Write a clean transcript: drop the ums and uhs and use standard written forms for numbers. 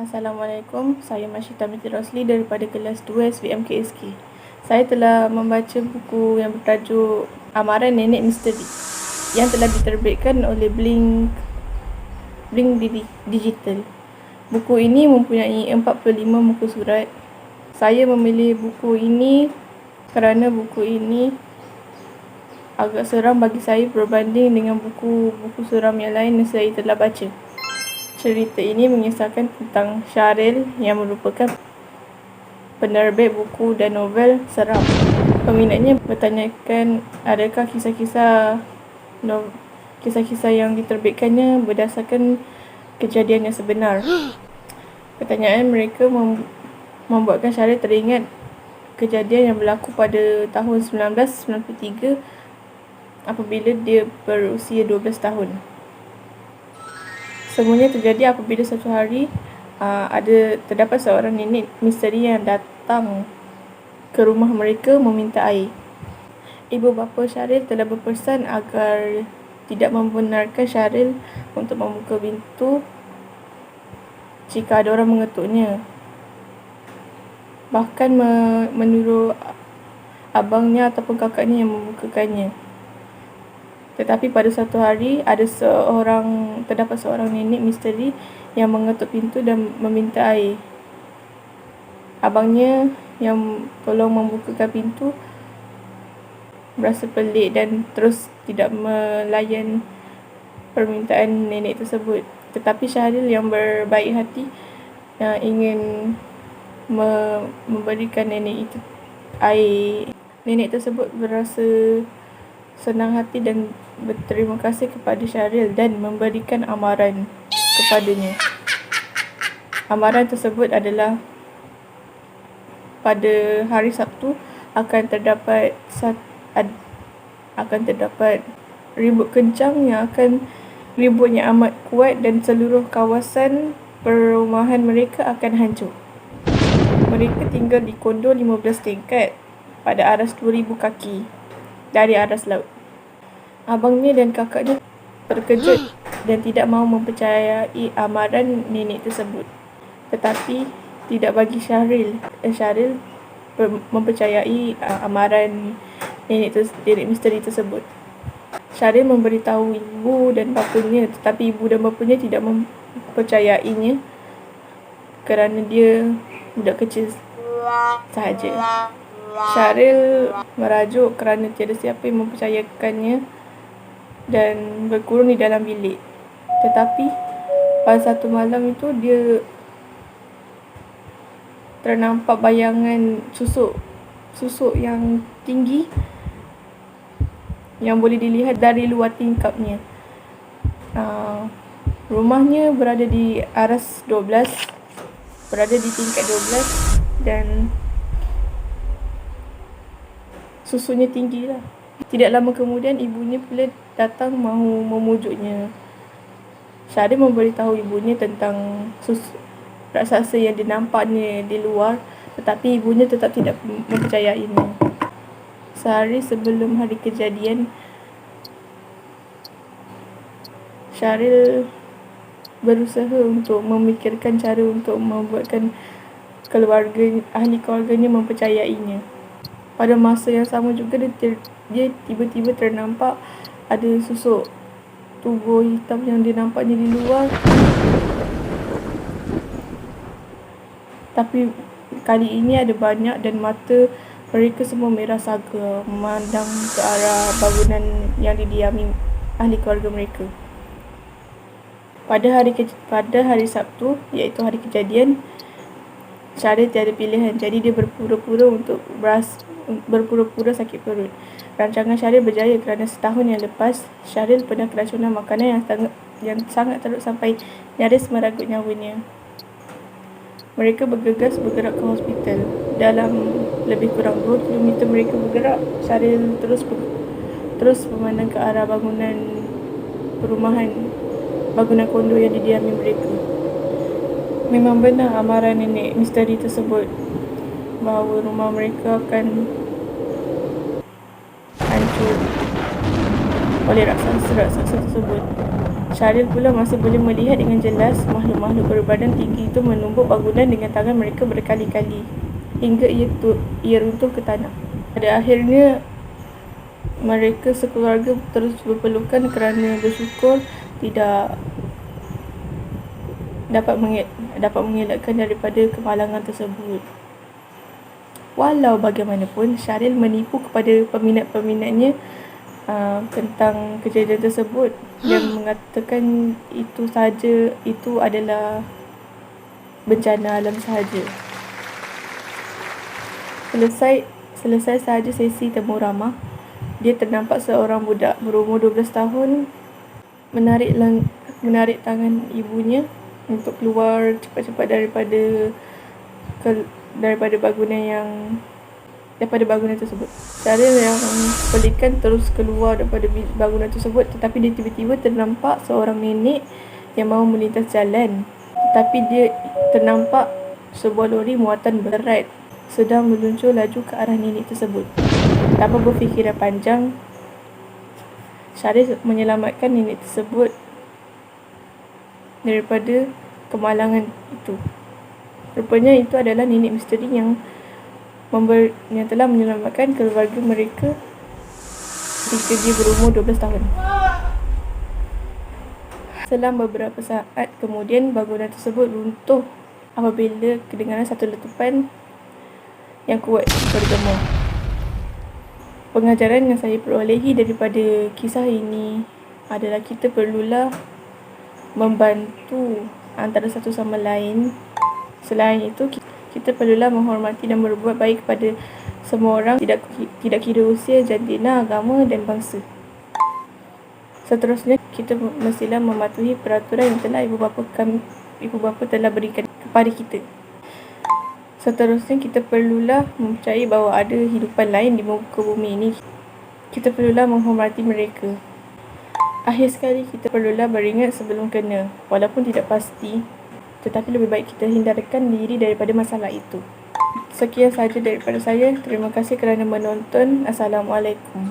Assalamualaikum, saya Masyita binti Rosli daripada kelas 2 SPM KSK. Saya telah membaca buku yang bertajuk Amaran Nenek Misteri yang telah diterbitkan oleh Blink Digital. Buku ini mempunyai 45 muka surat. Saya memilih buku ini kerana buku ini agak seram bagi saya berbanding dengan buku-buku seram yang lain yang saya telah baca. Cerita ini mengisahkan tentang Syahril yang merupakan penerbit buku dan novel seram. Peminatnya bertanyakan adakah kisah-kisah yang diterbitkannya berdasarkan kejadian yang sebenar. Pertanyaan mereka membuatkan Syahril teringat kejadian yang berlaku pada tahun 1993 apabila dia berusia 12 tahun. Semuanya terjadi apabila satu hari terdapat seorang nenek misteri yang datang ke rumah mereka meminta air. Ibu bapa Syahril telah berpesan agar tidak membenarkan Syahril untuk membuka pintu jika ada orang mengetuknya. Bahkan menyuruh abangnya ataupun kakaknya yang membukakannya. Tetapi pada satu hari terdapat seorang nenek misteri yang mengetuk pintu dan meminta air. Abangnya yang tolong membukakan pintu berasa pelik dan terus tidak melayan permintaan nenek tersebut. Tetapi Syahril yang berbaik hati ingin memberikan nenek itu air. Nenek tersebut berasa senang hati dan berterima kasih kepada Syahril dan memberikan amaran kepadanya. Amaran tersebut adalah pada hari Sabtu akan terdapat ribut kencang yang akan ributnya amat kuat dan seluruh kawasan perumahan mereka akan hancur. Mereka tinggal di kondo 15 tingkat pada aras 2000 kaki dari aras laut. Abangnya dan kakaknya terkejut dan tidak mahu mempercayai amaran nenek tersebut. Tetapi tidak bagi Syahril. Syahril mempercayai amaran nenek misteri tersebut. Syahril memberitahu ibu dan bapanya, tetapi ibu dan bapanya tidak mempercayainya kerana dia budak kecil sahaja. Syahril merajuk kerana tiada siapa yang mempercayakannya dan berkurung di dalam bilik. Tetapi pada satu malam itu dia ternampak bayangan susuk yang tinggi yang boleh dilihat dari luar tingkapnya. Rumahnya berada di aras 12, berada di tingkat 12 dan susunya tinggi lah. Tidak lama kemudian ibunya pula datang mahu memujuknya. Syahril memberitahu ibunya tentang raksasa yang dinampaknya di luar, tetapi ibunya tetap tidak mempercayainya. Sehari sebelum hari kejadian, Syahril berusaha untuk memikirkan cara untuk membuatkan ahli keluarganya mempercayainya. Pada masa yang sama juga dia tiba-tiba ternampak ada susuk tubuh hitam yang dinampaknya di luar. Tapi kali ini ada banyak dan mata mereka semua merah saga memandang ke arah bangunan yang didiami ahli keluarga mereka. Pada hari Sabtu, iaitu hari kejadian, Syahril tiada pilihan, jadi dia berpura-pura sakit perut. Rancangan Syahril berjaya kerana setahun yang lepas, Syahril pernah keracunan makanan yang sangat teruk sampai nyaris meragut nyawanya. Mereka bergerak ke hospital. Dalam lebih kurang 2 km mereka bergerak, Syahril terus memandang ke arah bangunan kondo yang didiami mereka. Memang benar amaran nenek misteri tersebut bahawa rumah mereka akan hancur oleh raksasa tersebut. Syaril pula masih boleh melihat dengan jelas makhluk-makhluk berbadan tinggi itu menumbuk bangunan dengan tangan mereka berkali-kali hingga ia runtuh ke tanah. Pada akhirnya mereka sekeluarga terus berpelukan kerana bersyukur tidak dapat mengelakkan daripada kemalangan tersebut. Walau bagaimanapun, Syaril menipu kepada peminat-peminatnya tentang kejadian tersebut yang mengatakan itu adalah bencana alam sahaja. Selesai sahaja sesi temu ramah, dia ternampak seorang budak berumur 12 tahun menarik tangan ibunya untuk keluar cepat-cepat daripada bangunan tersebut. Syaril yang pelikan terus keluar daripada bangunan tersebut, tetapi dia tiba-tiba ternampak seorang nenek yang mahu melintas jalan. Tetapi dia ternampak sebuah lori muatan berat sedang meluncur laju ke arah nenek tersebut. Tanpa berfikiran panjang, Syaril menyelamatkan nenek tersebut daripada kemalangan itu. Rupanya itu adalah nenek misteri yang telah menyelamatkan keluarga mereka ketika dia berumur 12 tahun. Selang beberapa saat kemudian, bangunan tersebut runtuh apabila kedengaran satu letupan yang kuat bergema. Pengajaran yang saya perolehi daripada kisah ini adalah kita perlulah membantu antara satu sama lain. Selain itu, kita perlulah menghormati dan berbuat baik kepada semua orang, tidak kira usia, jantina, agama dan bangsa. Seterusnya, kita mestilah mematuhi peraturan yang telah ibu bapa telah berikan kepada kita. Seterusnya, kita perlulah mempercayai bahawa ada hidupan lain di muka bumi ini. Kita perlulah menghormati mereka. Akhir sekali, kita perlulah beringat sebelum kena, walaupun tidak pasti, tetapi lebih baik kita hindarkan diri daripada masalah itu. Sekian sahaja daripada saya. Terima kasih kerana menonton. Assalamualaikum.